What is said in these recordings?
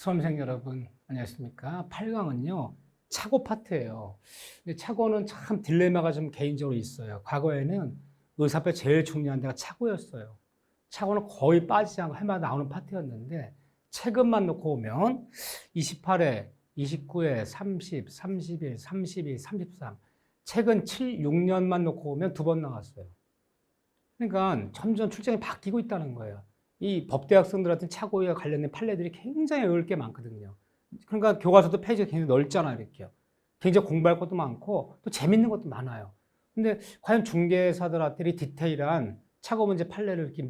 수험생 여러분, 안녕하십니까? 8강은요, 차고 파트예요. 근데 차고는 참 딜레마가 좀 개인적으로 있어요. 과거에는 의사표 제일 중요한 데가 차고였어요. 차고는 거의 빠지지 않고 할 마다 나오는 파트였는데, 최근만 놓고 오면 28회, 29회, 30, 31, 32, 33, 최근 7, 6년만 놓고 오면 2번 나왔어요. 그러니까 점점 출제가 바뀌고 있다는 거예요. 이 법대학생들한테 차고에 관련된 판례들이 굉장히 어려울 게 많거든요. 그러니까 교과서도 페이지가 굉장히 넓잖아요, 이렇게요. 굉장히 공부할 것도 많고 또 재밌는 것도 많아요. 근데 과연 중개사들한테 디테일한 차고 문제 판례를 이렇게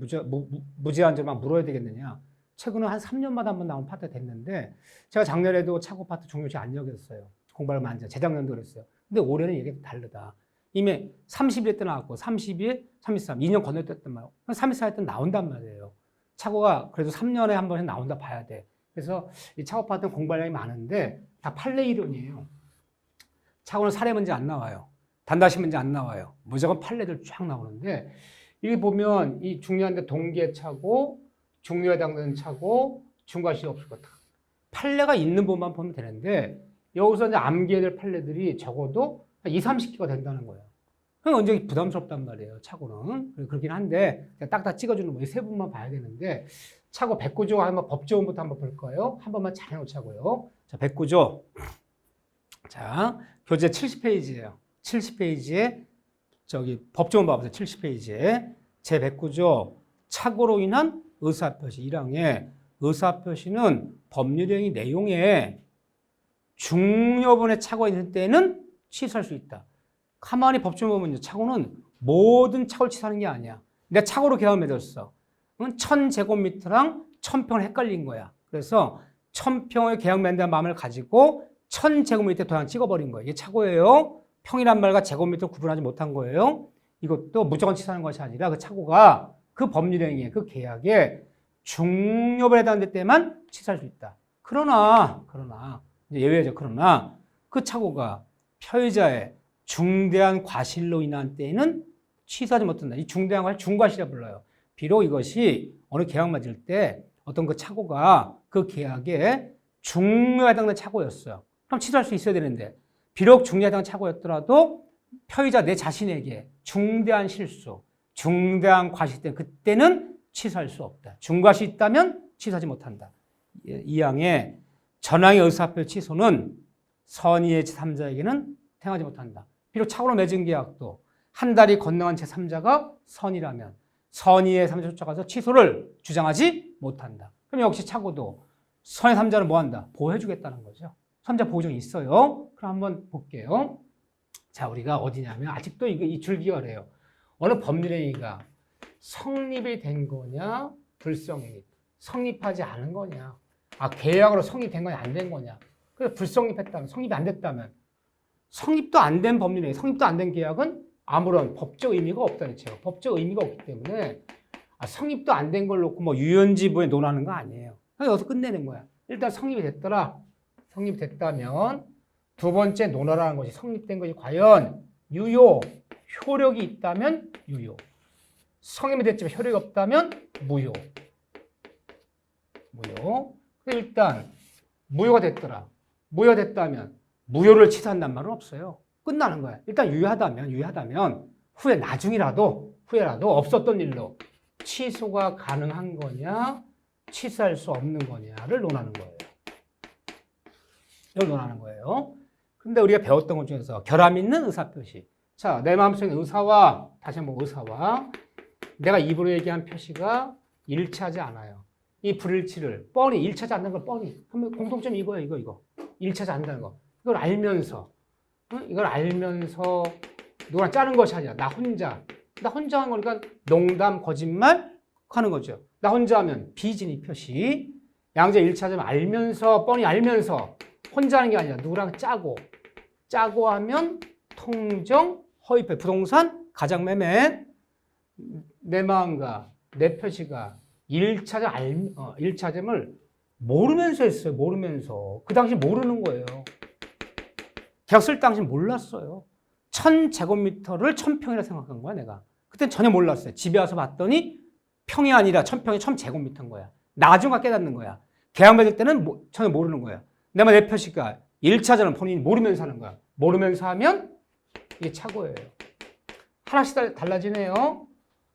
무제한적으로 막 물어야 되겠느냐? 최근에 한 3년마다 한 번 나온 파트가 됐는데 제가 작년에도 차고 파트 중요시 안 여겼어요. 공부를 많이 했어요. 재작년도 그랬어요. 근데 올해는 얘기가 다르다. 이미 31회 때 나왔고 32회, 33, 2년 건너뛰었단 말이에요. 34회 때 나온단 말이에요. 차고가 그래도 3년에 한 번씩 나온다 봐야 돼. 그래서 이 차고 파트는 공부량이 많은데 다 판례 이론이에요. 차고는 사례 문제 안 나와요. 단다시 문제 안 나와요. 무조건 판례들 쫙 나오는데 여기 보면 이 중요한데 동기에 차고, 중요에 해당되는 차고, 중과실이 없을 거다. 판례가 있는 부분만 보면 되는데 여기서 이제 암기해야 될 판례들이 적어도 한 20, 30개가 된다는 거예요. 그건 완전히 부담스럽단 말이에요, 차고는. 그렇긴 한데, 딱딱 찍어주는 거, 이 세 부분만 봐야 되는데, 차고 109조 한번 법조문부터 한번 볼까요? 한 번만 잘 해놓자고요. 자, 109조. 자, 교재 70페이지예요. 70페이지에, 법조문 봐보세요. 70페이지에. 제 109조, 차고로 인한 의사표시 1항에, 의사표시는 법률행위 내용에 중요분의 차고가 있는 때는 취소할 수 있다. 가만히 법조문 보면요. 차고는 모든 차고를 취소하는 게 아니야. 내가 차고로 계약을 맺었어. 1000제곱미터랑 1000평을 헷갈린 거야. 그래서 1000평을 계약 맺는 마음을 가지고 1000제곱미터 도장 찍어버린 거예요. 이게 차고예요. 평이란 말과 제곱미터 구분하지 못한 거예요. 이것도 무조건 취소하는 것이 아니라 그 차고가 그 법률행위에 그 계약에 중요분에 해당될 때만 취소할 수 있다. 그러나 이제 예외죠. 그러나 그 차고가 피해자의 중대한 과실로 인한 때에는 취소하지 못한다. 이 중대한 과실, 중과실이라 불러요. 비록 이것이 어느 계약 맺을 때 어떤 그 차고가 그 계약에 중요에 해당되는 차고였어요. 그럼 취소할 수 있어야 되는데 비록 중요에 해당되는 차고였더라도 피해자 내 자신에게 중대한 실수, 중대한 과실 때 그때는 취소할 수 없다. 중과실 있다면 취소하지 못한다. 이 항의 전항의 의사표 취소는 선의의 제3자에게는 행하지 못한다. 비록 차고로 맺은 계약도 한 달이 건너간 제3자가 선이라면 선의의 3자 쫓아가서 취소를 주장하지 못한다. 그럼 역시 차고도 선의 3자를 뭐 한다? 보호해주겠다는 거죠. 3자 보호정이 있어요. 그럼 한번 볼게요. 자, 우리가 어디냐면 아직도 이 줄기가 그래요. 어느 법률행위가 성립이 된 거냐, 불성립, 성립하지 않은 거냐, 계약으로 성립된 거냐, 안 된 거냐. 그래서 불성립했다면, 성립이 안 됐다면, 성립도 안 된 법률행위, 성립도 안 된 계약은 아무런 법적 의미가 없다는 거죠. 법적 의미가 없기 때문에 성립도 안 된 걸 놓고 뭐 유연지부에 논하는 거 아니에요. 그래서 여기서 끝내는 거야. 일단 성립이 됐더라. 성립이 됐다면 두 번째 논하라는 것이 성립된 것이 과연 유효, 효력이 있다면 유효. 성립이 됐지만 효력이 없다면 무효. 무효. 일단 무효가 됐더라. 무효가 됐다면 무효를 취소한다는 말은 없어요. 끝나는 거야. 일단 유효하다면 후에 나중이라도 없었던 일로 취소가 가능한 거냐, 취소할 수 없는 거냐를 논하는 거예요. 이걸 논하는 거예요. 근데 우리가 배웠던 것 중에서 결함 있는 의사표시. 자, 내 마음속에 다시 한번 의사와 내가 입으로 얘기한 표시가 일치하지 않아요. 이 불일치를 뻔히 일치하지 않는 걸 뻔히 한번 공통점이 이거예요. 이거 일치하지 않는다는 거. 이걸 알면서 누구랑 짜는 것이 아니라 나 혼자 한 거니까 농담 거짓말 하는 거죠. 나 혼자 하면 비진이 표시, 양자 일치하자면 알면서 뻔히 알면서 혼자 하는 게 아니라 누구랑 짜고 하면 통정 허위표 부동산 가장매매. 내 마음과 내 표시가 일차점을 모르면서 했어요. 모르면서. 그 당시 모르는 거예요. 계약 쓸 당시 몰랐어요. 1000제곱미터를 1000평이라 생각한 거야, 내가. 그땐 전혀 몰랐어요. 집에 와서 봤더니 평이 아니라 1000평이 1000제곱미터인 거야. 나중에 깨닫는 거야. 계약 맺을 때는 전혀 모르는 거야. 내가 내 표시가 1차전은 본인이 모르면서 하는 거야. 모르면서 하면 이게 착오예요. 하나씩 달라지네요.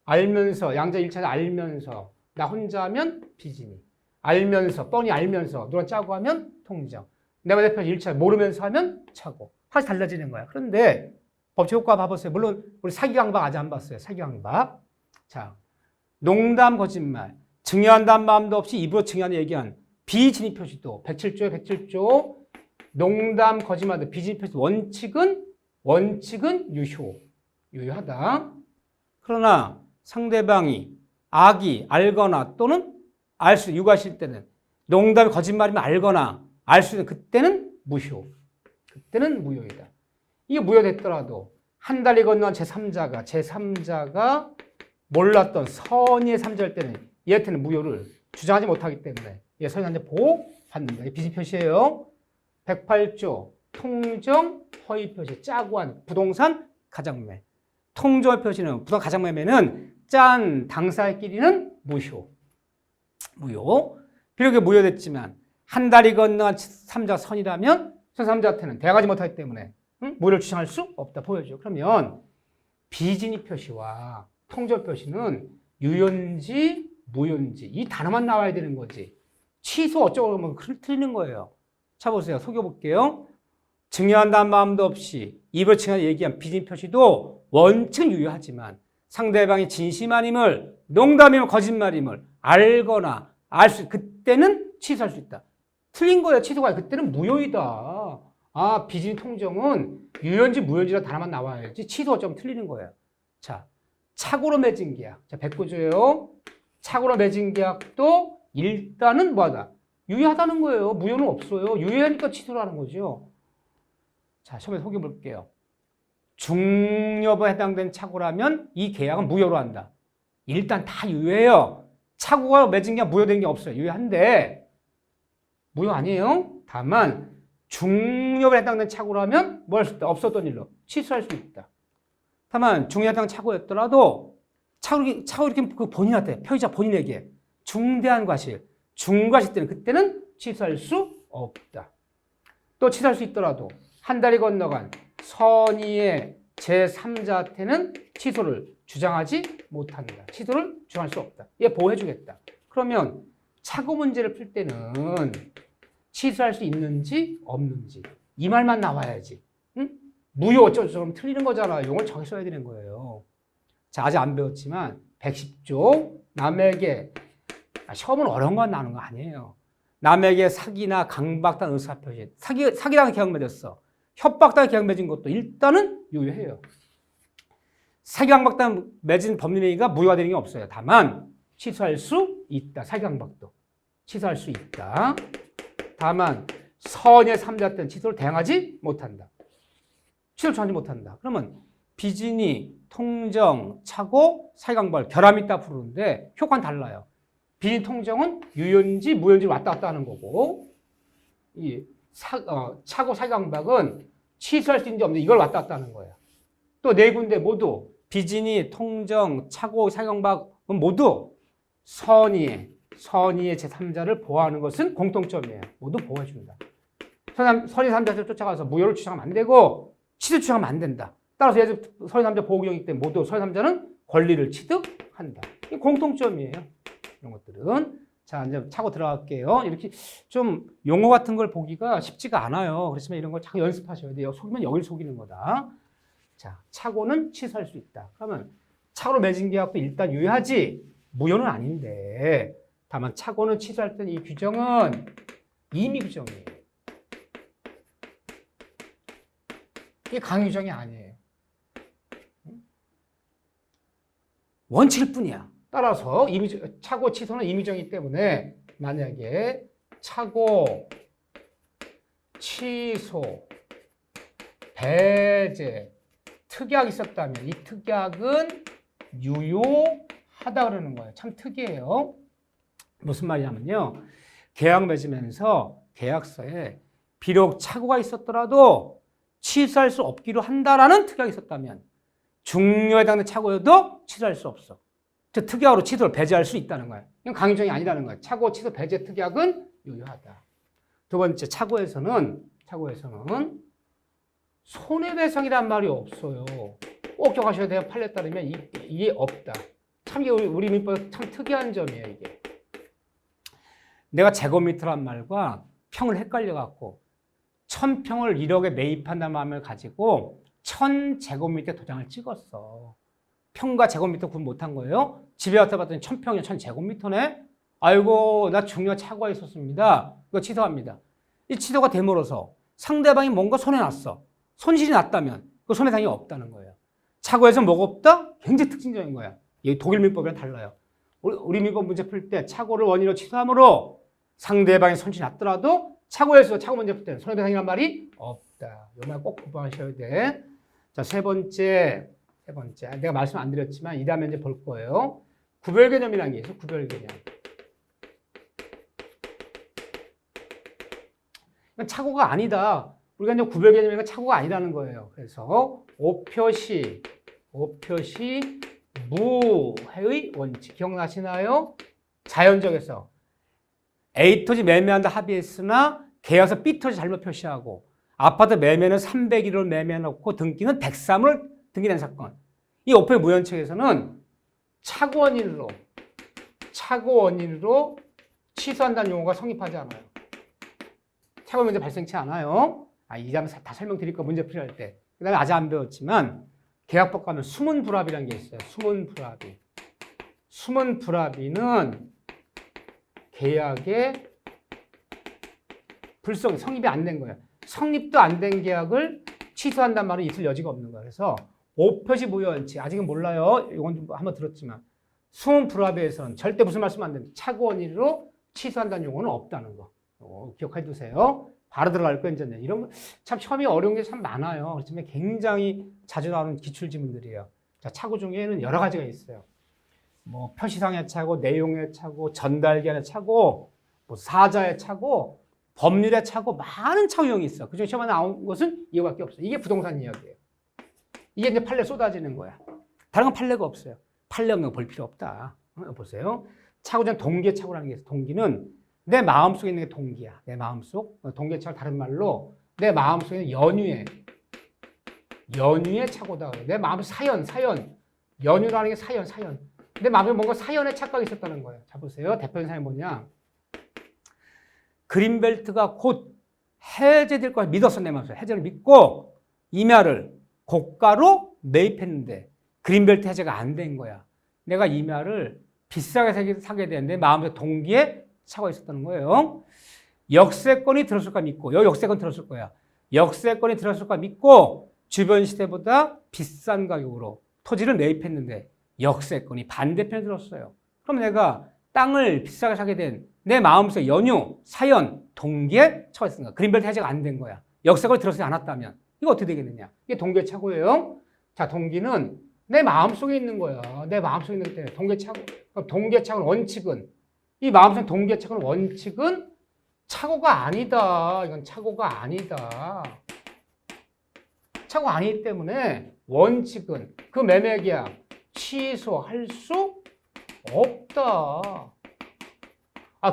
알면서, 양자 1차전 알면서, 나 혼자 하면 비진이. 알면서, 뻔히 알면서, 누가 짜고 하면 통정. 내가 내 표시 1차 모르면서 하면 착오. 하나씩 달라지는 거야. 그런데 법칙 효과 봐보세요. 물론 우리 사기강박 아직 안 봤어요. 사기강박. 자, 농담, 거짓말. 증여한다는 마음도 없이 입으로 증여하는 얘기한 비진입 표시도 107조 농담, 거짓말, 비진입 표시 원칙은 유효하다. 그러나 상대방이 악이 알거나 또는 유가실 때는 농담이 거짓말이면 알거나 알 수 있는 그때는 무효이다. 이게 무효됐더라도 한 달이 건너간 제3자가 몰랐던 선의의 3자일 때는 얘한테는 무효를 주장하지 못하기 때문에 얘 선의한테 보호받는다. 이게 비진 표시예요. 108조 통정 허위 표시 짜고 한 부동산 가장매. 통정 표시는 부동산 가장매매는 짠 당사자끼리는 무효. 비록 이게 무효됐지만 한 달이 건너간 3자 선이라면 선 3자한테는 대항하지 못하기 때문에 무효를 주장할 수 없다 보여줘. 그러면 비진입 표시와 통정 표시는 유효인지 무효인지 이 단어만 나와야 되는 거지. 취소 어쩌고 하면 틀리는 거예요. 자 보세요. 속여볼게요. 증여한다는 마음도 없이 입으로 증여한 얘기한 비진입 표시도 원칙은 유효하지만 상대방이 진심 아님을 농담이면 거짓말임을 알거나 그때는 취소할 수 있다. 틀린 거예요. 취소가 그때는 무효이다. 비진입 통정은 유효인지 무효인지라 단어만 나와야지 취소 어쩌면 틀리는 거예요. 자, 착오로 맺은 계약. 자, 109조예요. 착오로 맺은 계약도 일단은 뭐하다? 유효하다는 거예요. 무효는 없어요. 유효하니까 취소를 하는 거죠. 자, 처음에 속여볼게요. 중요부에 해당된 착오라면 이 계약은 무효로 한다. 일단 다 유효해요. 착오가 맺은 게 무효된 게 없어요. 유효한데 무효 아니에요. 다만 중요부에 해당된 착오라면 뭐 할 수 있다? 없었던 일로 취소할 수 있다. 다만 중요에 해당된 착오였더라도 착오 이렇게 그 본인한테 표의자 본인에게 중대한 과실, 중과실 그때는 취소할 수 없다. 또 취소할 수 있더라도 한 달이 건너간 선의의 제3자한테는 취소를 주장하지 못한다. 취소를 주장할 수 없다. 얘 보호해주겠다. 그러면 착오 문제를 풀 때는 취소할 수 있는지 없는지 이 말만 나와야지. 응? 무효 어쩌고저쩌고 틀리는 거잖아. 용어를 정해 써야 되는 거예요. 자, 아직 안 배웠지만 110조 남에게 시험은 어려운 건 나오는 거 아니에요. 남에게 사기나 강박당 의사표시 사기당한 계약 맺었어. 협박당한 계약 맺은 것도 일단은 유효해요. 사기 강박당 맺은 법률행위가 무효가 되는 게 없어요. 다만 취소할 수 있다. 사기 강박도 취소할 수 있다. 다만 선의 3자 때는 취소를 대항하지 못한다. 취소를 주장하지 못한다. 그러면 비진이, 통정, 착오, 사기강박 결함이 있다 부르는데 효과는 달라요. 비진 통정은 유효인지 무효인지 왔다 갔다 하는 거고 이 착오, 사기강박은 취소할 수 있는지 없는지 이걸 왔다 갔다 하는 거예요. 또 네 군데 모두 비진이, 통정, 착오, 사기강박은 모두 선의의 제3자를 보호하는 것은 공통점이에요. 모두 보호해준다. 선의 3자를 쫓아가서 무효를 주장하면 안 되고 취득 주장하면 안 된다. 따라서 예를 들어 선의 3자 보호구역이기 때문에 모두 선의 3자는 권리를 취득한다. 이게 공통점이에요. 이런 것들은. 자, 이제 차고 들어갈게요. 이렇게 좀 용어 같은 걸 보기가 쉽지가 않아요. 그렇지만 이런 걸 자꾸 연습하셔야 돼요. 속이면 여길 속이는 거다. 자, 착오는 취소할 수 있다. 그러면 착오로 맺은 계약도 일단 유효하지 무효는 아닌데 다만 착오는 취소할 때 이 규정은 임의 규정이에요. 이게 강의 규정이 아니에요. 원칙일 뿐이야. 따라서 착오 취소는 임의 규정이기 때문에 만약에 착오, 취소, 배제, 특약이 있었다면 이 특약은 유효하다 그러는 거예요. 참 특이해요. 무슨 말이냐면요. 계약 맺으면서 계약서에 비록 착오가 있었더라도 취소할 수 없기로 한다라는 특약이 있었다면 중요에 해당되는 착오여도 취소할 수 없어. 즉 특약으로 취소를 배제할 수 있다는 거예요. 이건 강의정이 아니라는 거예요. 착오, 취소, 배제 특약은 유효하다. 두 번째, 차고에서는 손해배상이란 말이 없어요. 꼭 기억하셔야 돼요. 판례에 따르면 이게 없다. 참 이게 우리 민법의 참 특이한 점이에요. 이게 내가 제곱미터란 말과 평을 헷갈려갖고 1000평을 1억에 매입한다는 마음을 가지고 1000제곱미터 도장을 찍었어. 평과 제곱미터 구분 못한 거예요. 집에 왔다 봤더니 1000평이 1000제곱미터네. 아이고, 나 중요한 차고가 있었습니다. 이거 취소합니다. 이 취소가 됨으로써 상대방이 뭔가 손해났어. 손실이 났다면 그 손해상이 없다는 거예요. 차고에서 뭐가 없다? 굉장히 특징적인 거야. 이 독일 민법이랑 달라요. 우리 민법 문제 풀 때 차고를 원인으로 취소함으로 상대방이 손실이 났더라도 차고에서 차고 문제 풀 때는 손해배상이란 말이 없다. 이 말 꼭 공부하셔야 돼. 자, 세 번째. 내가 말씀 안 드렸지만 이 다음에 이제 볼 거예요. 구별개념이라는 게 있어요. 구별개념. 차고가 아니다. 우리가 이제 구별개념이니까 차고가 아니라는 거예요. 그래서 오표시 무해의 원칙 기억나시나요? 자연적에서 A 토지 매매한다 합의했으나 계약서 B 토지 잘못 표시하고 아파트 매매는 301호를 매매해놓고 등기는 103을 등기된 사건. 이 오표의 무현책에서는 차고 원인으로 취소한다는 용어가 성립하지 않아요. 차고 문제 발생치 않아요. 이 점은 다 설명드릴 거 문제 풀이할 때. 그 다음에 아직 안 배웠지만 계약법 가면 수문불합이라는 게 있어요. 수문불합이는 계약의 성립이 안 된 거예요. 성립도 안 된 계약을 취소한단 말은 있을 여지가 없는 거예요. 그래서 오표시 무효원칙 아직은 몰라요. 이건 한번 들었지만 수문불합에서는 절대 무슨 말씀 안 됩니다. 차고 원인으로 취소한다는 용어는 없다는 거. 기억해 두세요. 바로 들어갈 거예요. 이제 이런 거 참 처음에 어려운 게 참 많아요. 그렇지만 굉장히 자주 나오는 기출 지문들이에요. 자, 차고 중에는 여러 가지가 있어요. 뭐 표시상의 차고, 내용의 차고, 전달기한의 차고, 뭐 사자의 차고, 법률의 차고, 많은 차고 유형이 있어. 그중에 시험에 나온 것은 이거밖에 없어요. 이게 부동산 이야기예요. 이게 이제 판례 쏟아지는 거야. 다른 건 판례가 없어요. 판례 없는 거 볼 필요 없다. 보세요. 차고 전 동기의 차고라는 게 있어요. 동기는 내 마음속에 있는 게 동기야. 내 마음속. 동기의 차고 다른 말로 내 마음속에 있는 연유의 차고다. 내 마음 사연. 연유라는 게 사연. 내 마음에 뭔가 사연의 착각이 있었다는 거예요. 자, 보세요. 대표 현상이 뭐냐. 그린벨트가 곧 해제될 걸 믿었어, 내 마음속에. 해제를 믿고 임야를 고가로 매입했는데 그린벨트 해제가 안 된 거야. 내가 임야를 비싸게 사게 되는데 마음속에 동기에 차고가 있었다는 거예요. 역세권이 들었을까 믿고, 여기 역세권 들었을 거야. 역세권이 들었을까 믿고 주변 시대보다 비싼 가격으로 토지를 매입했는데 역세권이 반대편에 들었어요. 그럼 내가 땅을 비싸게 사게 된 내 마음속에 연유, 사연, 동기에 차고가 있었던 거야. 그린벨트 해제가 안 된 거야. 역세권이 들어서지 않았다면 이거 어떻게 되겠느냐. 이게 동기의 차고예요. 자, 동기는 내 마음속에 있는 거야. 내 마음속에 있는 것 때문에 동기의 차고. 그럼 동기의 차고는 원칙은 이 마음속 동기의 차고는 원칙은 차고가 아니다. 이건 차고가 아니다. 차고가 아니기 때문에 원칙은 그 매매계약 취소할 수 없다.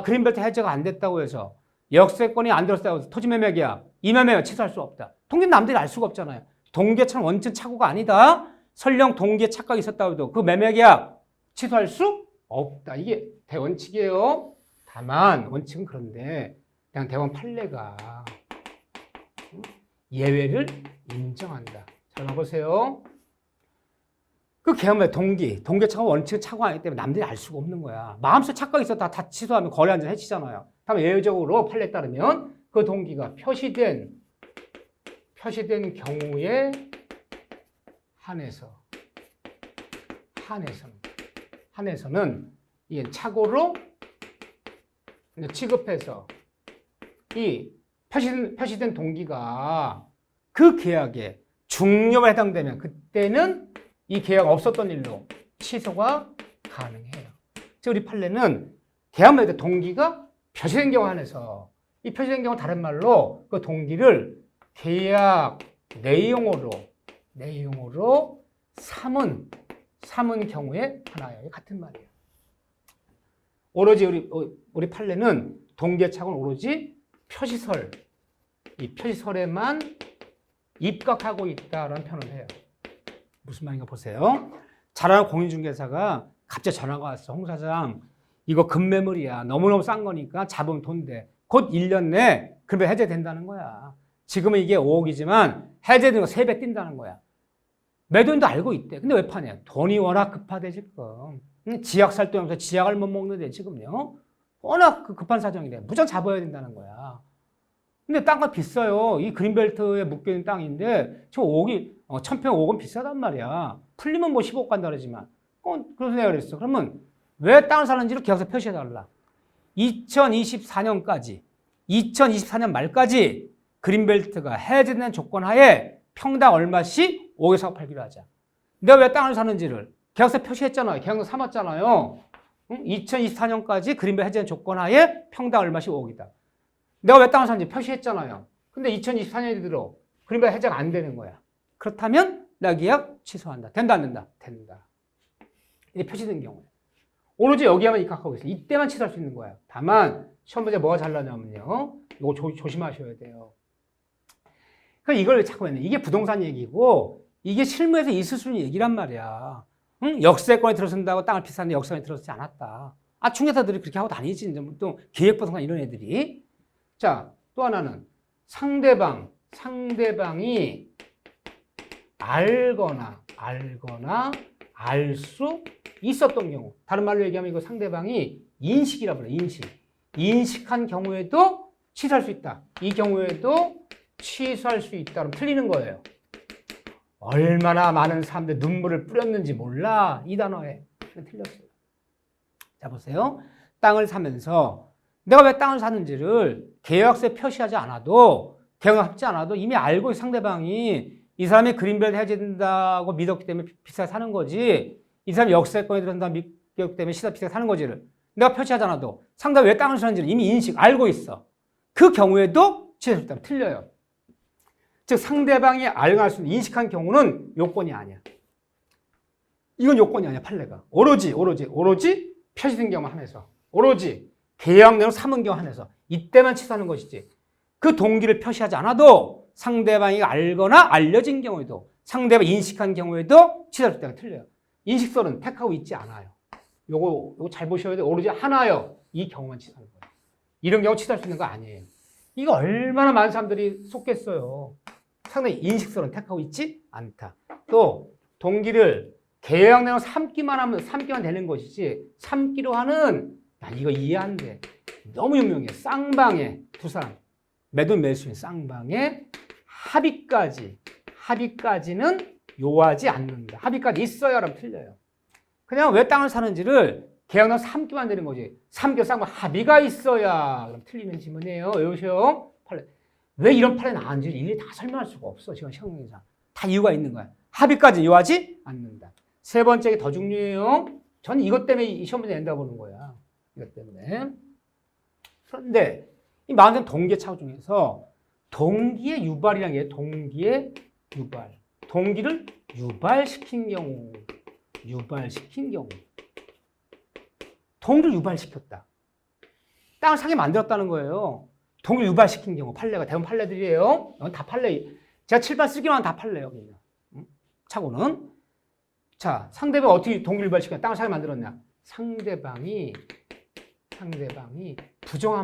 그린벨트 해제가 안 됐다고 해서 역세권이 안 들었다고 해서 토지 매매계약, 임야매매 취소할 수 없다. 동기는 남들이 알 수가 없잖아요. 동기의 차는 원칙 차고가 아니다. 설령 동기의 착각이 있었다고 해도 그 매매계약 취소할 수 없다. 이게 대원칙이에요. 다만 원칙은 그런데 그냥 대원 판례가 예외를 인정한다. 잘 봐보세요. 그 계약의 동기 착각 원칙은 착오가 아니기 때문에 남들이 알 수가 없는 거야. 마음속에 착각이 있었다 다 취소하면 거래 안전 해치잖아요. 다만 예외적으로 판례에 따르면 그 동기가 표시된 경우에 한해서는 이 착오로 취급해서 이 표시된 동기가 그 계약에 중요에 해당되면 그때는 이 계약 없었던 일로 취소가 가능해요. 즉 우리 판례는 계약 매매 동기가 표시된 경우 한해서 이 표시된 경우 다른 말로 그 동기를 계약 내용으로 삼은 경우에 하나예요. 같은 말이에요. 오로지 우리 판례는 동기의 착오는 오로지 표시설, 이 표시설에만 입각하고 있다라는 표현을 해요. 무슨 말인가 보세요. 잘 아는 공인중개사가 갑자기 전화가 왔어. 홍 사장, 이거 급매물이야. 너무너무 싼 거니까 잡으면 돈 돼. 곧 1년 내에 금액 해제된다는 거야. 지금은 이게 5억이지만 해제되는 거 3배 뛴다는 거야. 매도인도 알고 있대. 근데 왜 파냐? 돈이 워낙 급하대 지금. 지약 살 돈 없어서 지약을 못 먹는데 지금요. 워낙 급한 사정이래. 무조건 잡아야 된다는 거야. 근데 땅가 비싸요. 이 그린벨트에 묶여있는 땅인데 저 5억이 1000평 5억은 비싸단 말이야. 풀리면 뭐 15억 간다 그러지만. 그래서 내가 그랬어. 그러면 왜 땅을 사는지를 계약서 표시해달라. 2024년까지 2024년 말까지 그린벨트가 해제된 조건 하에 평당 얼마씩 5억에 사고 팔기로 하자. 내가 왜 땅을 사는지를 계약서 표시했잖아요. 계약서 삼았잖아요. 2024년까지 그린벨트 해제된 조건 하에 평당 얼마씩 5억이다. 내가 왜 땅을 사는지 표시했잖아요. 근데 2024년이 들어 그린벨트 해제가 안 되는 거야. 그렇다면 나 계약 취소한다. 된다 안 된다? 된다. 이게 표시된 경우에. 오로지 여기에만 입각하고 있어요. 이때만 취소할 수 있는 거야. 다만 시험 문제 뭐가 잘 나냐면요. 이거 조심하셔야 돼요. 그러니까 이걸 자꾸 했네. 이게 부동산 얘기고 이게 실무에서 있을 수 있는 얘기란 말이야. 응? 역세권에 들어선다고 땅을 비싼데 역세권에 들어서지 않았다. 중개사들이 그렇게 하고 다니지. 또 기획부동산 이런 애들이. 자, 또 하나는 상대방이 알거나 알 수 있었던 경우. 다른 말로 얘기하면 이거 상대방이 인식이라 불러요. 인식한 경우에도 취소할 수 있다. 이 경우에도 취소할 수 있다. 그럼 틀리는 거예요. 얼마나 많은 사람들이 눈물을 뿌렸는지 몰라. 이 단어에. 틀렸어요. 자, 보세요. 땅을 사면서 내가 왜 땅을 샀는지를 계약서에 표시하지 않아도, 계약하지 않아도 이미 알고 상대방이 이 사람이 그린벨트 해제된다고 믿었기 때문에 비싸게 사는 거지. 이 사람이 역세권에 들어선다고 믿기 때문에 비싸게 사는 거지를 내가 표시하지 않아도 상대방이 왜 땅을 사는지를 이미 알고 있어. 그 경우에도 취소할 수 있다면 틀려요. 즉 상대방이 알고 알 수 있는 인식한 경우는 요건이 아니야. 이건 요건이 아니야. 판례가. 오로지 표시된 경우 한해서. 오로지 계약 내용 삼은 경우 한해서. 이때만 취소하는 것이지. 그 동기를 표시하지 않아도 상대방이 알거나 알려진 경우에도 상대방이 인식한 경우에도 취소할 수 있다면 틀려요. 인식설은 택하고 있지 않아요. 요거 잘 보셔야 돼요. 오로지 하나요. 이 경우만 취소하는 거예요. 이런 경우 취소할 수 있는 거 아니에요. 이거 얼마나 많은 사람들이 속겠어요. 상당히 인식설은 택하고 있지 않다. 또 동기를 계약 내용 삼기만 되는 것이지 삼기로 하는 이거 이해 안 돼. 너무 유명해. 쌍방에 두 사람 매도 매수인 쌍방에 합의까지는 요하지 않는다. 합의까지 있어야 하면 틀려요. 그냥 왜 땅을 사는지를 계약 내용 삼기만 되는 거지. 삼기 쌍방 합의가 있어야 그럼 틀리는 지문이에요. 외우셔. 왜 이런 판례 나왔는지 일일이 다 설명할 수가 없어. 지금 시험용에서. 다 이유가 있는 거야. 합의까지 요하지 않는다. 세 번째가 더 중요해요. 저는 이것 때문에 이 시험 문제 낸다고 보는 거야. 이것 때문에. 그런데 이 많은 동기의 차고 중에서 동기의 유발이라는 게 동기의 유발. 동기를 유발시킨 경우. 동기를 유발시켰다. 땅을 사게 만들었다는 거예요. 동기를 유발시킨 경우. 판례가 대부분 판례들이에요. 이건 다 판례. 제가 칠판 쓰기만 하면 다 판례예요. 그냥. 차고는. 자, 상대방이 어떻게 동기를 유발시켰냐. 땅을 사게 만들었냐. 상대방이 부정한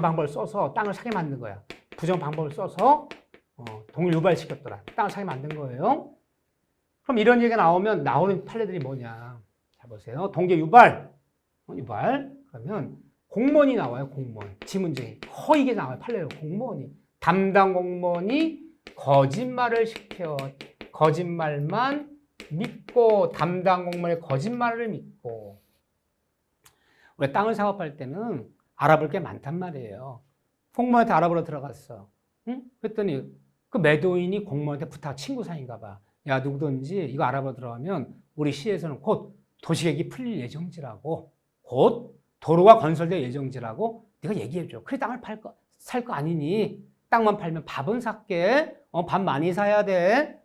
방법을 써서 땅을 사게 만든 거야. 부정 방법을 써서 동기를 유발시켰더라. 땅을 사게 만든 거예요. 그럼 이런 얘기가 나오는 판례들이 뭐냐. 자, 보세요. 동기 유발. 그러면 공무원이 나와요. 공무원. 지문쟁이. 이게 나와요. 판례로. 공무원이. 담당 공무원이 거짓말을 시켜. 거짓말만 믿고 담당 공무원의 거짓말을 믿고. 우리 땅을 사업할 때는 알아볼 게 많단 말이에요. 공무원한테 알아보러 들어갔어. 응? 그랬더니 그 매도인이 공무원한테 부탁 친구 사이인가 봐. 야, 누구든지 이거 알아보러 들어가면 우리 시에서는 곧 도시계획이 풀릴 예정지라고. 곧 도로가 건설될 예정지라고 네가 얘기해줘. 그래 땅을 살 거 아니니 땅만 팔면 밥은 살게. 밥 많이 사야 돼.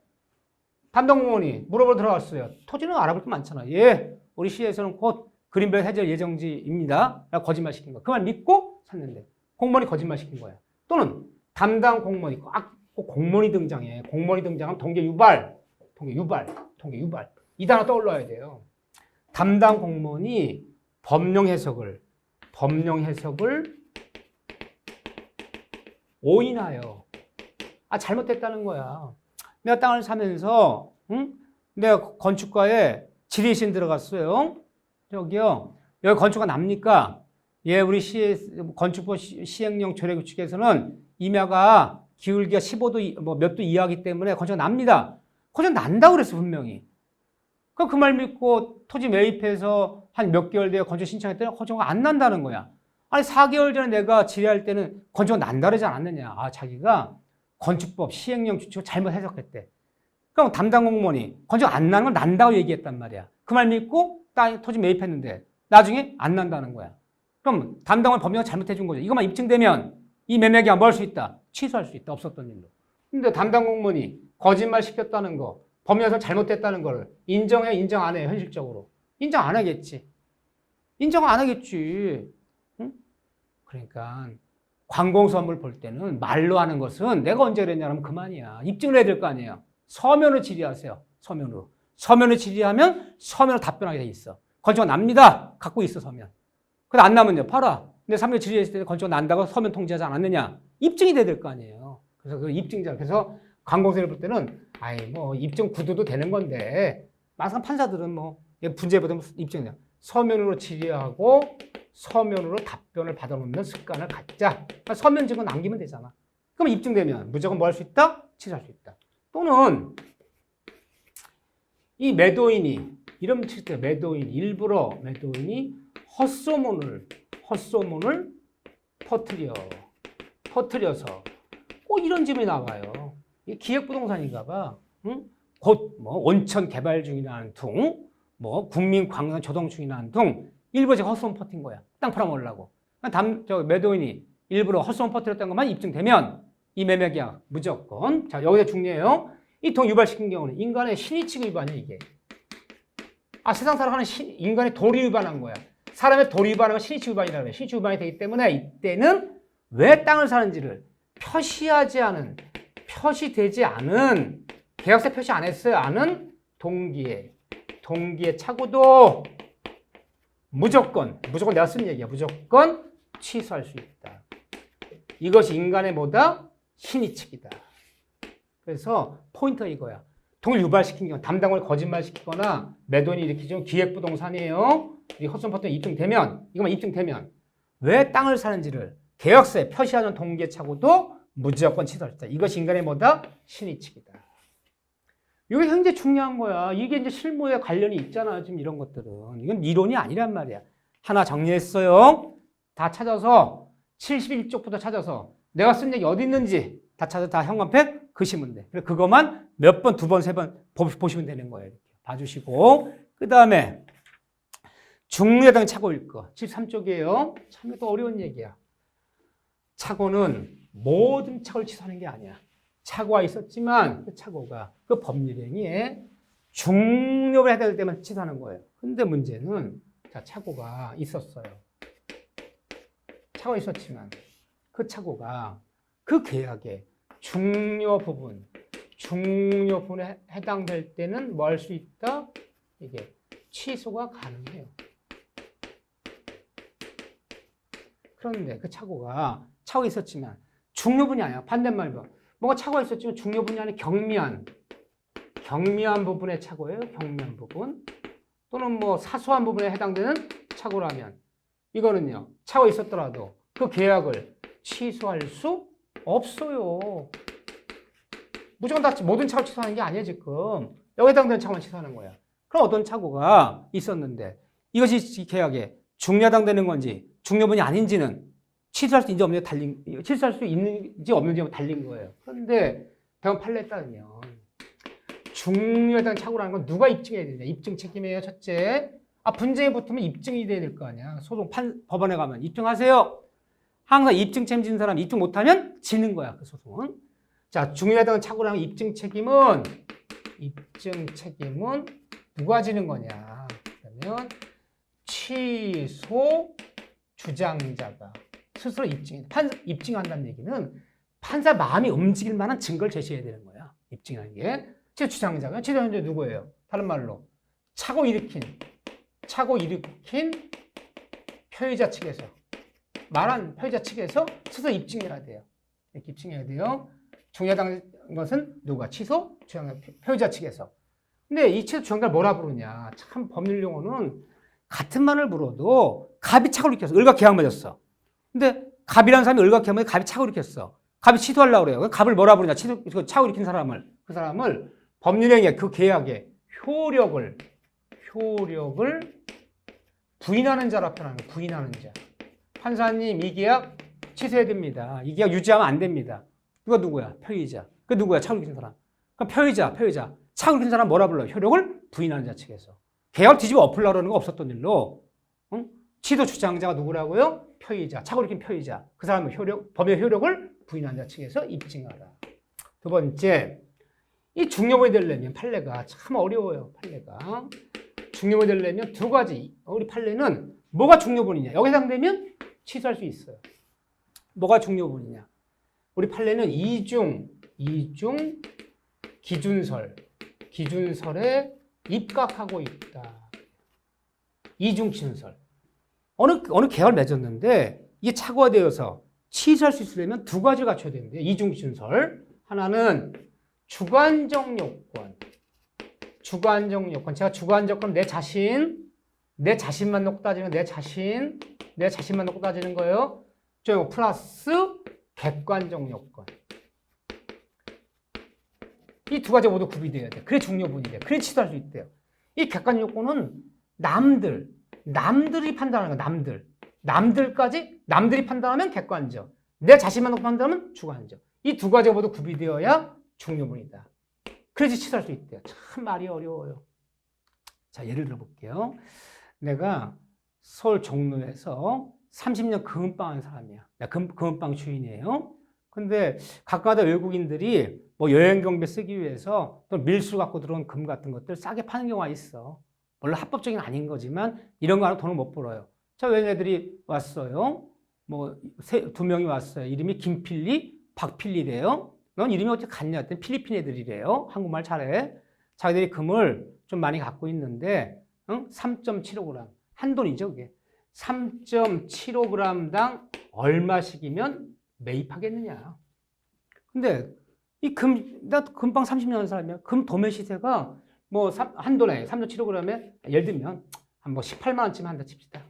담당 공무원이 물어보러 들어갔어요. 토지는 알아볼 게 많잖아. 예, 우리 시에서는 곧 그린벨 해제 예정지입니다. 거짓말 시킨 거. 그 말 믿고 샀는데 공무원이 거짓말 시킨 거야. 또는 담당 공무원이 꼭 공무원이 등장해. 공무원이 등장하면 동계 유발. 이 단어 떠올라야 돼요. 담당 공무원이 법령 해석을 오인하여. 잘못됐다는 거야. 내가 땅을 사면서, 응? 내가 건축가에 지리신 들어갔어요. 여기요. 여기 건축가 납니까? 예, 우리 건축법 시행령 조례규칙에서는 임야가 기울기가 15도, 몇 도 이하이기 때문에 건축가 납니다. 건축가 난다고 그랬어, 분명히. 그 말 믿고 토지 매입해서 한 몇 개월 뒤에 건축 신청했더니 건축가 안 난다는 거야. 아니, 4개월 전에 내가 질의할 때는 건축가 난다 그러지 않았느냐. 자기가 건축법 시행령 규칙을 잘못 해석했대. 그럼 담당 공무원이 건축 안 나는 건 난다고 얘기했단 말이야. 그 말 믿고 토지 매입했는데 나중에 안 난다는 거야. 그럼 담당을 법령을 잘못해 준 거죠. 이것만 입증되면 이 매매계약 뭐 할 수 있다? 취소할 수 있다. 없었던 일로. 근데 담당 공무원이 거짓말 시켰다는 거, 법령에서 잘못됐다는 걸 인정해, 인정 안 해, 현실적으로? 인정 안 하겠지. 인정 안 하겠지. 응? 그러니까 관공서물 볼 때는 말로 하는 것은 내가 언제 그랬냐면 그만이야. 입증을 해야 될 거 아니에요. 서면으로 질의하세요. 서면으로 질의하면 서면으로 답변하게 돼 있어. 건축가 납니다. 갖고 있어, 서면. 근데 안 나면요, 팔아. 근데 3년 질의했을 때 건축가 난다고 서면 통지하지 않았느냐? 입증이 돼야 될 거 아니에요. 그래서 그 입증자. 그래서 관공서를 볼 때는 입증 구두도 되는 건데 막상 판사들은 분재보다 입증이야. 서면으로 질의하고 서면으로 답변을 받아놓는 습관을 갖자. 그러니까 서면 증거 남기면 되잖아. 그럼 입증되면 무조건 뭐 할 수 있다? 취소할 수 있다. 또는 이 매도인이 이름 칠 때 일부러 매도인이 헛소문을 퍼뜨려서 꼭 이런 집이 나와요. 이게 기획부동산인가 봐. 응? 곧 온천 개발 중이라는 둥, 국민 관광 조성 중이라는 둥, 일부 제가 헛소문 퍼뜨린 거야. 땅 팔아먹으려고. 매도인이 일부러 헛소문 퍼뜨렸다는 것만 입증되면 이 매매계약 무조건. 자, 여기서 중요해요. 이 동 유발시킨 경우는 인간의 신의치기 위반이야, 이게. 세상 살아가는 인간의 도리 위반한 거야. 사람의 도리 위반한 건 신의치기 위반이라고 해. 신의치기 위반이 되기 때문에 이때는 왜 땅을 사는지를 표시되지 않은, 계약서 표시 안 했어요. 않은 동기의 착오도 무조건 내가 쓴 얘기야. 무조건 취소할 수 있다. 이것이 인간의 신의치기다. 그래서 포인트가 이거야. 동을 유발시킨 경우, 담당을 거짓말시키거나 매도인이 일으키죠. 기획부동산이에요. 이 헛소문 퍼뜨린 이것만 입증되면 왜 땅을 사는지를 계약서에 표시하는 동기의 착오도 무조건 취소할 수 있다. 이것이 인간의 신의치기다. 이게 굉장히 중요한 거야. 이게 이제 실무에 관련이 있잖아. 지금 이런 것들은. 이건 이론이 아니란 말이야. 하나 정리했어요. 다 찾아서 71쪽부터 찾아서 내가 쓴 얘기 어디 있는지 다 찾아서 다 현관팩 그시면 돼. 그래서 그것만 몇 번, 두 번, 세 번 보시면 되는 거예요. 이렇게 봐주시고. 그 다음에 중류해당 착오일 거. 73쪽이에요. 참 이거 어려운 얘기야. 착오는 모든 착오를 취소하는 게 아니야. 착오가 있었지만 그 착오가 그 법률행위에 중요에 해당될 때만 취소하는 거예요. 근데 문제는 착오가 있었어요. 착오가 있었지만 그 착오가 그 계약의 중요 부분에 해당될 때는 뭐 할 수 있다? 이게 취소가 가능해요. 그런데 그 착오가 있었지만 중요분이 아니야. 반대말로 뭔가 착오가 있었지만 중요분이 아닌 경미한 부분의 착오예요. 경미한 부분. 또는 사소한 부분에 해당되는 착오라면 이거는요. 착오가 있었더라도 그 계약을 취소할 수 없어요. 무조건 다 모든 착오를 취소하는 게 아니에요. 지금. 여기에 해당되는 착오만 취소하는 거야. 그럼 어떤 착오가 있었는데 이것이 계약에 중요해당되는 건지 중요분이 아닌지는 취소할 수 있는지 없는지 달린 거예요. 그런데 대법원 판례에 따르면 중요하다는 착오라는 건 누가 입증해야 되냐? 입증 책임이에요. 첫째. 분쟁이 붙으면 입증이 돼야 될 거 아니야. 법원에 가면 입증하세요. 항상 입증 책임진 사람 입증 못하면 지는 거야. 그 소송은. 자, 중요하다는 착오라는 입증 책임은 누가 지는 거냐? 그러면 취소 주장자가 스스로 입증한다는 얘기는 판사 마음이 움직일 만한 증거를 제시해야 되는 거야. 입증하는 게. 주장자가 주장자 누구예요? 다른 말로 차고 일으킨 표의자 측에서 말한 표의자 측에서 스스로 입증해야 돼요. 이렇게 입증해야 돼요. 중요하다는 것은 누가? 취소 주장자 표의자 측에서. 근데 이 취소 주장자를 뭐라 부르냐? 참 법률 용어는 같은 말을 불어도 갑이 차고 일으켰어. 을과 계약 맺었어. 근데 갑이라는 사람이 을과 계약 맺어 갑이 차고 일으켰어. 갑이 취소하려고 그래요. 갑을 뭐라 부르냐? 차고 일으킨 사람을. 그 사람을 법률행위에 그 계약의 효력을 부인하는 자라 표현하는 거예요. 부인하는 자. 판사님 이 계약 취소해야 됩니다. 이 계약 유지하면 안 됩니다. 이거 누구야? 표의자. 그 누구야? 차고 일으킨 사람. 그럼 표의자. 차고 일으킨 사람 뭐라 불러요? 효력을 부인하는 자 측에서. 계약을 뒤집어 엎으려고 그러는 거 없었던 일로. 응? 취소 주장자가 누구라고요? 표의자. 차고 일으킨 표의자. 그 사람의 법의 효력을 부인하는 자 측에서 입증하라. 두 번째, 이 중요범이 되려면 판례가 참 어려워요. 판례가. 중요범이 되려면 두 가지. 우리 판례는 뭐가 중요범이냐. 여기 해당되면 취소할 수 있어요. 뭐가 중요범이냐. 우리 판례는 이중 기준설에 입각하고 있다. 이중 기준설. 어느 계약을 맺었는데 이게 착오되어서 취소할 수 있으려면 두 가지를 갖춰야 되는데 이중 기준설. 하나는 주관적 요건. 제가 주관적 건 내 자신만 놓고 따지는 내 자신만 놓고 따지는 거예요. 저 플러스 객관적 요건. 이 두 가지 모두 구비돼야 돼. 그래 중요분이 돼. 그래 취소할 수 있대요. 이 객관적 요건은 남들이 판단하는 거야. 남들이 판단하면 객관적. 내 자신만 놓고 판단하면 주관적. 이 두 가지가 모두 구비되어야 중요분이다. 그래서 취소할 수 있대요. 참 말이 어려워요. 자, 예를 들어 볼게요. 내가 서울 종로에서 30년 금은방 한 사람이야. 내가 금은방 주인이에요. 근데 가끔가다 외국인들이 뭐 여행 경비 쓰기 위해서 또 밀수 갖고 들어온 금 같은 것들 싸게 파는 경우가 있어. 물론 합법적인 아닌 거지만 이런 거 하면 돈을 못 벌어요. 자, 얘네들이 왔어요. 뭐 두 명이 왔어요. 이름이 김필리, 박필리래요. 넌 이름이 어떻게 같냐? 했더니 필리핀 애들이래요. 한국말 잘해. 자기들이 금을 좀 많이 갖고 있는데 3.75g. 한돈이죠, 그게. 3.75g당 얼마씩이면 매입하겠느냐. 근데 나 금방 30년 한 사람이야. 금 도매 시세가 뭐 한돈에 3.75g에 예를 들면 한 뭐 18만 원쯤 한다 칩시다.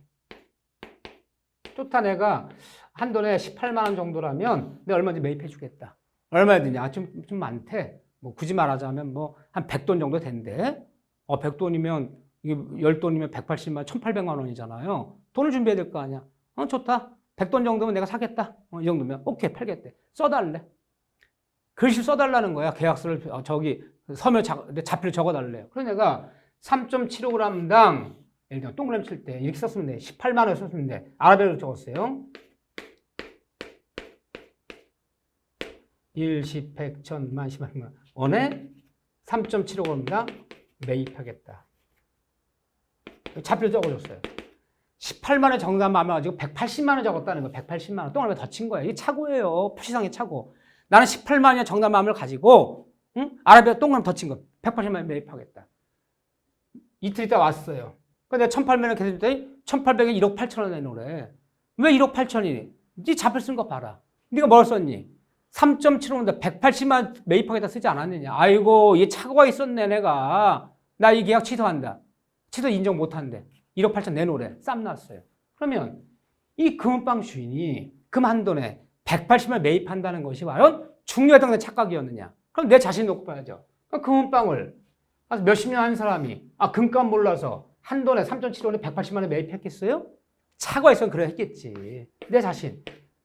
좋다. 내가 한돈에 18만 원 정도라면 내가 얼마든지 매입해 주겠다. 얼마야 되냐? 좀 많대. 뭐 굳이 말하자면 뭐 한 100돈 정도 된대. 100돈이면 이게 10돈이면 180만 1,800만 원이잖아요. 돈을 준비해야 될 거 아니야. 좋다. 100돈 정도면 내가 사겠다. 이 정도면 오케이 팔겠대. 써달래. 글씨 써달라는 거야. 계약서를 서면 자필 적어달래요. 그래서 내가 3.75g당 예를 들어 동그라미 칠 때 이렇게 썼으면 돼. 18만 원 썼으면 돼. 아라비아로 적었어요. 1, 10, 100, 1000, 만, 10만 원에 3.75g당 매입하겠다. 자필 적어줬어요. 18만 원 정답만 하면 가지고 180만 원 적었다는 거예요. 180만 원. 동그라미 더 친 거예요. 이게 착오예요. 표시상의 착오. 나는 18만 원의 정답마음을 가지고 아라비아 동그라미 더 친 거. 180만 원 매입하겠다. 이틀 있다 왔어요. 근데 1,800원 계속 줬더니 1,800에 1억 8천 원 내놓으래. 왜 1억 8천이니? 네 자필 쓴 거 봐라. 네가 뭘 썼니? 3.75인데 180만 원 매입하겠다 쓰지 않았느냐. 아이고 이게 착오가 있었네 내가. 나 이 계약 취소한다. 취소 인정 못한대. 1억 8천 내놓으래. 쌈 났어요. 그러면 이 금은방 주인이 금 한돈에 180만 원 매입한다는 것이 과연 중요했던 게 착각이었느냐. 그럼 내 자신 놓고 봐야죠. 그럼 금은방을 몇십 년 한 사람이 금값 몰라서 한돈에 3.75원에 180만 원 매입했겠어요? 착오가 있으면 그래 했겠지. 내 자신.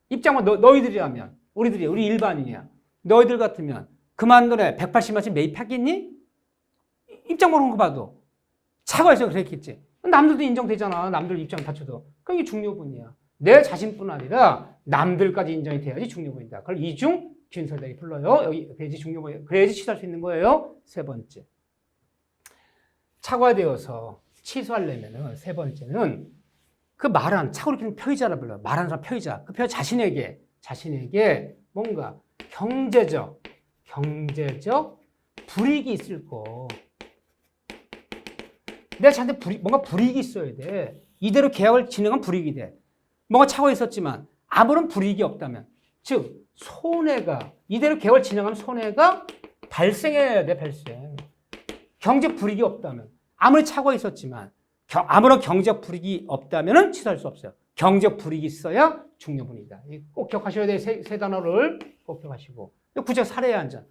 입장만 너희들이라면 우리 일반인이야. 너희들 같으면 금 한돈에 180만 원씩 매입하겠니? 입장 모르는 거 봐도 착오가 있으면 그랬겠지. 남들도 인정되잖아. 남들 입장 다쳐도. 그럼 이게 중요분이야. 내 자신뿐 아니라 남들까지 인정이 돼야지 중요분이다. 그걸 이중 기준설이라고 불러요. 여기 그래야지 중요분, 그래야지 취소할 수 있는 거예요. 세 번째. 착오되어서 취소하려면은 세 번째는 그 말하는 차고를 키는 표의자라 불러요. 말하는 사람 표의자. 그 표의자 자신에게 뭔가 경제적 불이익이 있을 거. 내가 저한테 뭔가 불이익이 있어야 돼. 이대로 계약을 진행하면 불이익이 돼. 뭔가 차고가 있었지만 아무런 불이익이 없다면, 즉 손해가, 이대로 계약을 진행하면 손해가 발생해야 돼. 발생. 경제 불이익이 없다면, 아무리 차고가 있었지만 아무런 경제적 불이익이 없다면 취소할 수 없어요. 경제적 불이익이 있어야 중요분이다. 꼭 기억하셔야 돼. 세 단어를 꼭 기억하시고. 구체적 사례의 안전.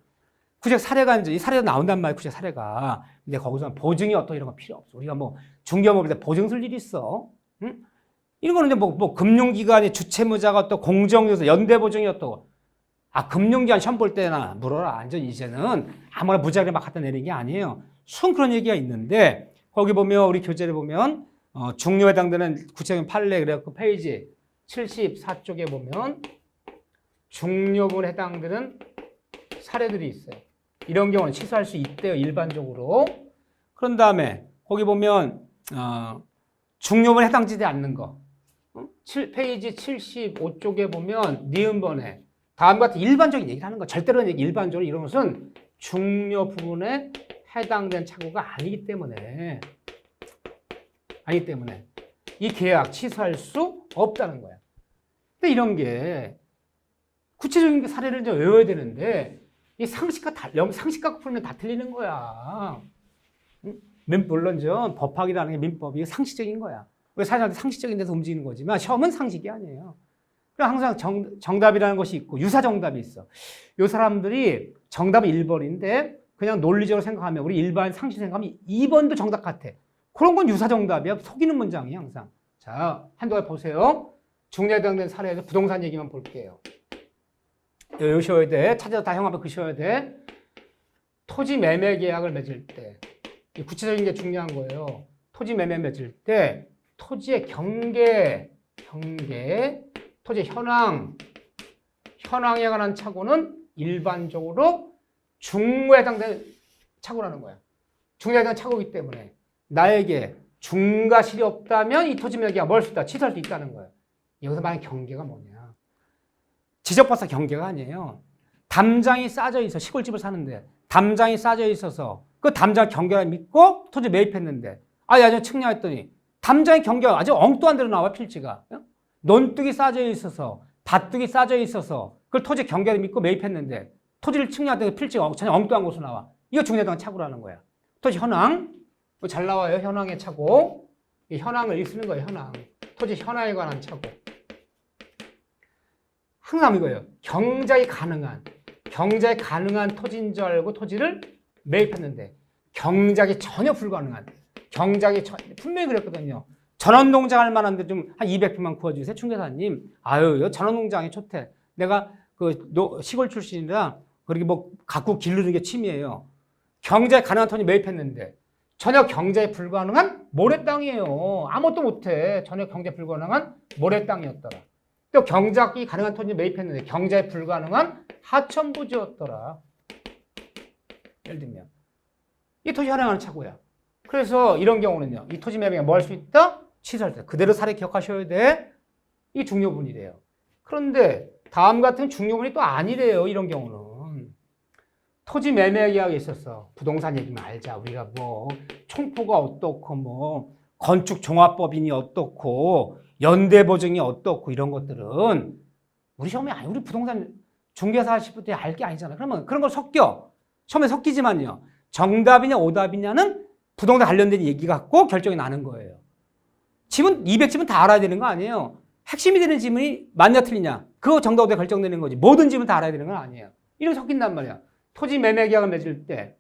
구체적 사례가 이제 이 사례가 나온단 말이에요. 구체적 사례가. 근데 거기서 보증이 어떠 이런 거 필요 없어. 우리가 뭐 중개업을 때 보증 쓸 일이 있어. 응? 이런 거는 이제 뭐 금융기관의 주채무자가 또 공정에서 연대보증이 어떠고. 금융기관 시험 볼 때나 물어라. 완전 이제는 아무나 무작위로 막 갖다 내리는 게 아니에요. 순 그런 얘기가 있는데, 거기 보면 우리 교재를 보면 중요에 해당되는 구체적인 판례, 그래갖고 페이지 74쪽에 보면 중요분에 해당되는 사례들이 있어요. 이런 경우는 취소할 수 있대요. 일반적으로. 그런 다음에 거기 보면 중요분에 해당되지 않는 거. 페이지 75쪽에 보면 니은번에 다음과 같은 일반적인 얘기를 하는 거. 절대로 일반적으로 이런 것은 중요 부분에 해당된 착오가 아니기 때문에 이 계약 취소할 수 없다는 거야. 근데 이런 게 구체적인 사례를 좀 외워야 되는데 이 상식과 풀면 다 틀리는 거야. 물론 법학이라는 게 민법이 상식적인 거야. 왜 사람한테 상식적인 데서 움직이는 거지만 시험은 상식이 아니에요. 그래서 항상 정답이라는 것이 있고 유사 정답이 있어. 이 사람들이 정답은 1번인데 그냥 논리적으로 생각하면 우리 일반 상식 생각하면 2번도 정답 같아. 그런 건 유사 정답이야. 속이는 문장이야 항상. 자, 한동안 보세요. 중요에 해당된 사례에서 부동산 얘기만 볼게요. 외우셔야 돼. 찾아서 다 형 앞에 그셔야 돼. 토지 매매 계약을 맺을 때 구체적인 게 중요한 거예요. 토지 매매 맺을 때 토지의 경계, 토지 현황에 관한 착오는 일반적으로 중무에 해당되는 착오라는 거야. 중무에 해당되는 착오이기 때문에 나에게 중과실이 없다면 이 토지 매매 계약 뭘 수 있다? 취소할 수 있다는 거야. 여기서 말하는 경계가 뭐냐? 지적박사 경계가 아니에요. 담장이 싸져 있어. 시골집을 사는데 담장이 싸져 있어서 그 담장 경계를 믿고 토지 매입했는데 아주 측량했더니 담장의 경계가 아주 엉뚱한 데로 나와 필지가. 논둑이 싸져 있어서 밭둑이 싸져 있어서 그걸 토지 경계를 믿고 매입했는데 토지를 측량했더니 필지가 전혀 엉뚱한 곳으로 나와. 이거 중요한 착오라는 거야. 토지 현황. 잘 나와요. 현황의 착오. 이 현황을 쓰는 거예요. 현황. 토지 현황에 관한 착오. 항상 이거예요. 경작이 가능한 토지인 줄 알고 토지를 매입했는데 경작이 전혀 불가능한, 분명히 그랬거든요. 전원농장 할 만한데 좀 한 200평만 구워주세요. 중개사님. 전원농장이 좋대. 내가 시골 출신이라 그렇게 뭐 갖고 기르는 게 취미예요. 경작이 가능한 토지 매입했는데 전혀 경작이 불가능한 모래 땅이에요. 아무것도 못해. 전혀 경작이 불가능한 모래 땅이었더라. 또 경작이 가능한 토지 매입했는데 경작이 불가능한 하천부지였더라. 예를 들면 이 토지 현황하는 착오야. 그래서 이런 경우는요. 이 토지 매매가 뭐 할 수 있다? 취소할 때. 그대로 사례 기억하셔야 돼. 이 중요분이래요. 그런데 다음 같은 중요분이 또 아니래요. 이런 경우는. 토지 매매 계약에 있어서 부동산 얘기만 알자. 우리가 뭐 총포가 어떻고 뭐 건축종합법인이 어떻고 연대보증이 어떻고 이런 것들은 우리 시험이 아니 우리 부동산 중개사 하실 때 알 게 아니잖아. 그러면 그런 걸 섞여. 처음에 섞이지만요. 정답이냐 오답이냐는 부동산 관련된 얘기 갖고 결정이 나는 거예요. 지문 200지문 다 알아야 되는 거 아니에요. 핵심이 되는 지문이 맞냐 틀리냐. 그거 정답 오답 결정되는 거지. 모든 지문 다 알아야 되는 건 아니에요. 이렇게 섞인단 말이야. 토지 매매 계약을 맺을 때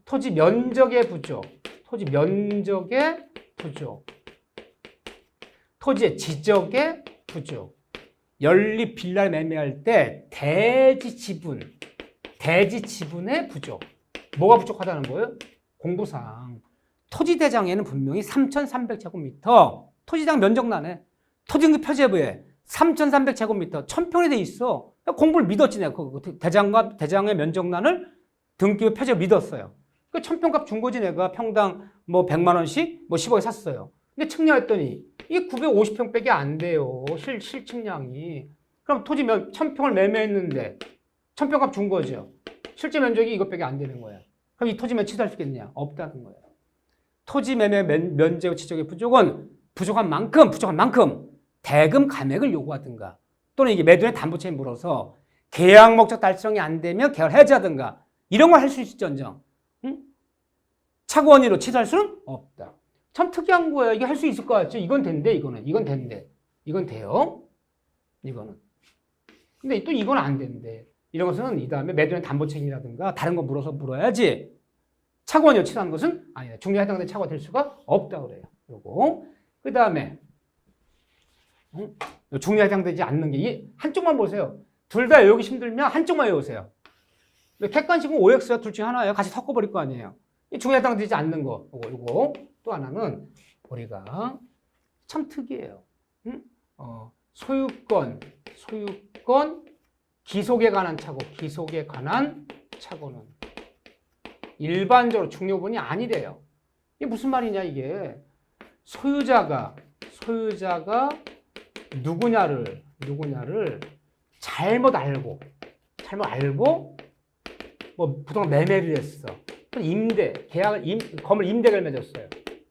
토지 면적의 부족, 토지의 지적의 부족, 연립 빌라를 매매할 때 대지 지분의 부족. 뭐가 부족하다는 거예요? 공부상. 토지대장에는 분명히 3,300제곱미터 토지대장 면적란에 토지등급 표제부에 3,300제곱미터 1,000평이 돼 있어. 공부를 믿었지 내가. 대장의 면적란을 등기부 표제부 믿었어요. 그 1,000평 값 준 거지 내가. 평당 뭐 100만 원씩 뭐 10억에 샀어요. 근데 측량했더니 이게 950평밖에 안 돼요. 실측량이. 그럼 토지 1000평을 매매했는데 1000평 값 준 거죠. 실제 면적이 이것밖에 안 되는 거야. 그럼 이 토지면 취소할 수 있겠냐? 없다는 거예요. 토지 매매 면적 지적의 부족은 부족한 만큼 대금 감액을 요구하든가 또는 이게 매도인의 담보채에 물어서 계약 목적 달성이 안 되면 계약을 해지하든가 이런 걸 할 수 있을지언정 차고 원인으로 취소할 수는 없다. 참 특이한 거예요. 이게 할 수 있을 것 같죠? 이건 된대, 이건 된대. 이건 돼요. 이거는. 근데 또 이건 안 된대. 이런 것은 이 다음에 매도인 담보책임이라든가 다른 거 물어야지. 차고 원인으로 취소하는 것은 아니다. 중요에 해당되는 차고가 될 수가 없다 그래요. 그리고 그 다음에 중요에 해당되지 않는 게 한쪽만 보세요. 둘 다 외우기 힘들면 한쪽만 외우세요. 객관식은 OX와 둘 중에 하나예요. 같이 섞어버릴 거 아니에요. 중요에 해당되지 않는 거. 이거. 또 하나는 우리가 참 특이해요. 소유권, 기속에 관한 차고는 일반적으로 중요분이 아니래요. 이게 무슨 말이냐 이게. 소유자가 누구냐를 잘못 알고 뭐 부동산 매매를 했어. 건물 임대를 맺었어요.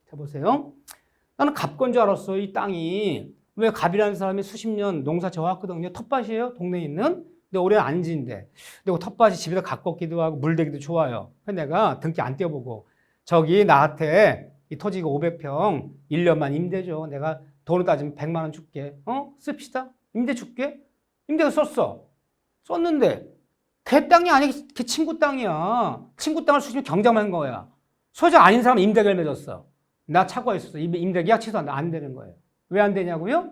자 보세요. 나는 갑건 줄 알았어. 이 땅이 왜 갑이라는 사람이 수십 년 농사 져왔거든요. 텃밭이에요. 동네에 있는. 근데 올해 안 지인데. 근데 그 텃밭이 집에서 가깝기도 하고 물대기도 좋아요. 그래서 내가 등기 안 떼어보고 저기 나한테 이 토지가 500평 1년만 임대줘. 내가 돈을 따지면 100만 원 줄게. 씁시다. 임대 줄게. 임대가 썼는데 걔 땅이 아니고 걔 친구 땅이야. 친구 땅을 수십 년 경작만 한 거야. 소유자 아닌 사람은 임대계를 맺었어. 나 차고가 있었어. 임대계약 취소한다. 안 되는 거예요. 왜 안 되냐고요?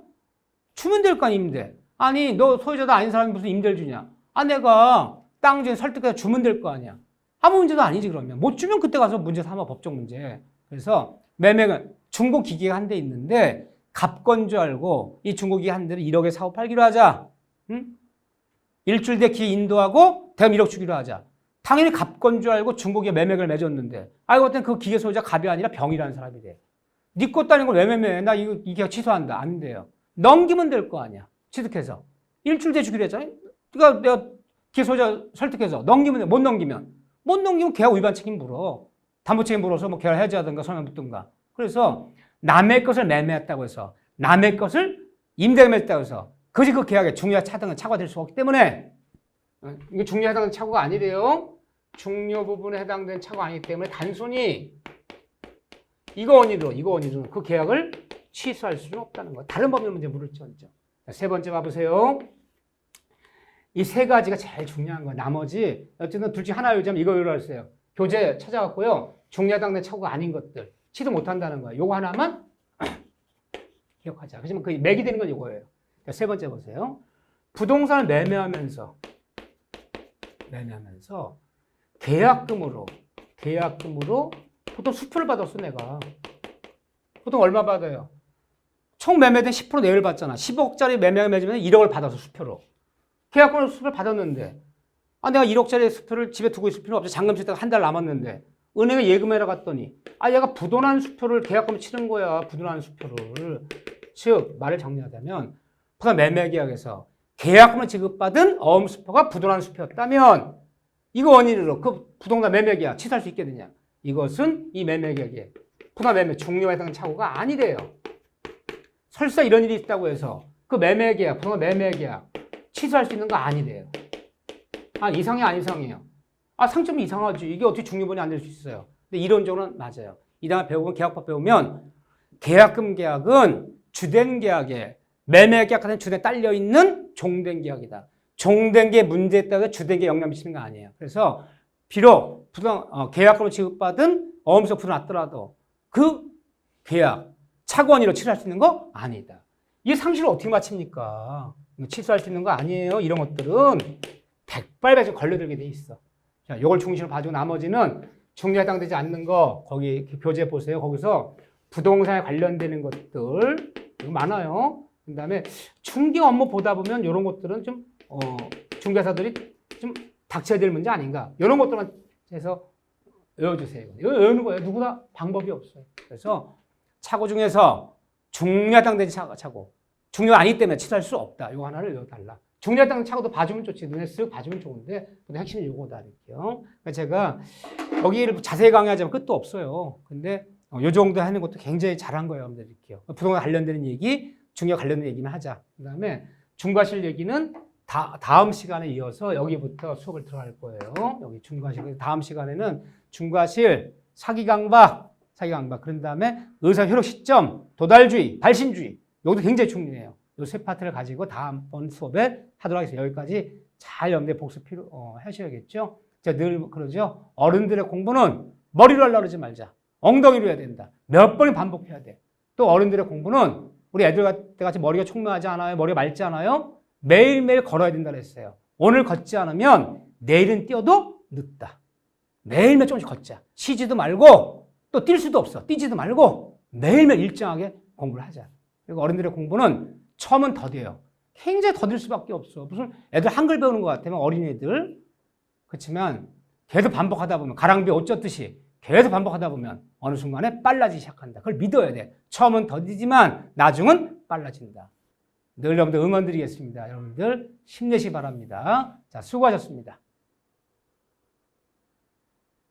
주면 될 거 아니야, 임대. 아니, 너 소유자도 아닌 사람이 무슨 임대를 주냐? 내가 땅 주인 설득해서 주면 될 거 아니야. 아무 문제도 아니지, 그러면. 못 주면 그때 가서 문제 삼아, 법적 문제. 그래서 매매는 중고기계가 한 대 있는데 갑건 줄 알고 이 중고기계 한 대를 1억에 사고 팔기로 하자. 응? 일주일 뒤에 기계 인도하고 대금 1억 주기로 하자. 당연히 갑건 줄 알고 중고기계 매매를 맺었는데 알고 봤더니 그 기계 소유자 갑이 아니라 병이라는 사람이 돼. 네 것도 아닌 걸 왜 매매해? 나 이 계약 취소한다. 안 돼요. 넘기면 될 거 아니야. 취득해서. 일주일 뒤에 주기로 했잖아. 그러니까 내가 기계 소유자 설득해서 넘기면 돼. 못 넘기면 계약 위반 책임 물어. 담보 책임 물어서 뭐 계약 해지하든가 손해 붙든가. 그래서 남의 것을 매매했다고 해서 남의 것을 임대를 맺었다고 해서 그지 그 계약에 중요한 차등은 차고가 될 수 없기 때문에 이게 중요에 해당되는 차고가 아니래요. 중요 부분에 해당되는 차고가 아니기 때문에 단순히 이거 원인으로 그 계약을 취소할 수는 없다는 거. 다른 법률 문제 물을지언정. 세 번째 봐보세요. 이 세 가지가 제일 중요한 거예요. 나머지 어쨌든 둘 중에 하나 요즘 이거 외우라했어요. 교재 찾아갖고요. 중요에 해당되는 차고가 아닌 것들 취소 못한다는 거예요. 요거 하나만 기억하자. 그렇지만 그 맥이 되는 건 이거예요. 세 번째 보세요. 부동산을 매매하면서 계약금으로 보통 수표를 받았어 내가. 보통 얼마 받아요? 총 매매된 10% 내외를 받잖아. 10억짜리 매매가 맺으면 1억을 받아서 수표로. 계약금으로 수표를 받았는데 내가 1억짜리 수표를 집에 두고 있을 필요 없어. 잔금 쓸 때가 한 달 남았는데 은행에 예금해라 갔더니 얘가 부도난 수표를 계약금을 치른 거야. 부도난 수표를. 즉 말을 정리하자면 부동산 매매계약에서 계약금을 지급받은 어음수표가 부도난 수표였다면 이거 원인으로 그 부동산 매매계약 취소할 수 있겠느냐? 이것은 이 매매계약에 부동산 매매 중요에 해당하는 차고가 아니래요. 설사 이런 일이 있다고 해서 그 매매계약, 부동산 매매계약 취소할 수 있는 거 아니래요. 이상해 안 이상해요? 상점이 이상하지. 이게 어떻게 중요분이 안 될 수 있어요. 근데 이론적으로는 맞아요. 이 다음에 배우면 계약법 배우면 계약금 계약은 주된 계약에 매매 계약 같은 주된 딸려 있는 종된 계약이다. 종된 게 문제에 따라 주된 게 영향 미치는 거 아니에요. 그래서 비록 계약금을 지급받은 어음수 풀어놨더라도 그 계약 차고원인으로 취소할 수 있는 거 아니다. 이 상식을 어떻게 맞춥니까? 취소할 수 있는 거 아니에요. 이런 것들은 백발백중 걸려들게 돼 있어. 자, 이걸 중심으로 봐주고 나머지는 중요에 해당되지 않는 거 거기 교재 보세요. 거기서 부동산에 관련되는 것들 이거 많아요. 그 다음에 중개 업무 보다 보면 이런 것들은 좀 중개사들이 좀 닥쳐야 될 문제 아닌가. 이런 것들만 해서 외워주세요. 이거 외우는 거예요. 누구나 방법이 없어요. 그래서 차고 중에서 중요하게 된 차고. 중요 아니기 때문에 취소할 수 없다. 이거 하나를 외워달라. 중요하게 차고도 봐주면 좋지. 눈에 쓱 봐주면 좋은데, 근데 핵심은 이거다. 이렇게요. 그러니까 제가 여기를 자세히 강의하자면 끝도 없어요. 근데 요 정도 하는 것도 굉장히 잘한 거예요. 여러분들 이렇게요. 부동산 관련되는 얘기, 중요 관련된 얘기는 하자. 그 다음에 중과실 얘기는 다음 시간에 이어서 여기부터 수업을 들어갈 거예요. 여기 중과실. 다음 시간에는 중과실, 사기강박. 그런 다음에 의사효력 시점, 도달주의, 발신주의. 여기도 굉장히 중요해요. 이 세 파트를 가지고 다음번 수업에 하도록 하겠습니다. 여기까지 잘 여러분들 복습 하셔야겠죠. 제가 늘 그러죠. 어른들의 공부는 머리로 하려고 그러지 말자. 엉덩이로 해야 된다. 몇 번을 반복해야 돼. 또 어른들의 공부는 우리 애들 같이 머리가 촉매하지 않아요? 머리가 맑지 않아요? 매일매일 걸어야 된다 그랬어요. 오늘 걷지 않으면 내일은 뛰어도 늦다. 매일매일 조금씩 걷자. 쉬지도 말고 또 뛸 수도 없어. 뛰지도 말고 매일매일 일정하게 공부를 하자. 그리고 어른들의 공부는 처음은 더뎌요. 굉장히 더딜 수밖에 없어. 무슨 애들 한글 배우는 것 같으면 어린애들. 그렇지만 계속 반복하다 보면 가랑비 옷 젖듯이 계속 반복하다 보면 어느 순간에 빨라지기 시작한다. 그걸 믿어야 돼. 처음은 더디지만 나중은 빨라진다. 늘 여러분들 응원드리겠습니다. 여러분들 힘내시기 바랍니다. 자, 수고하셨습니다.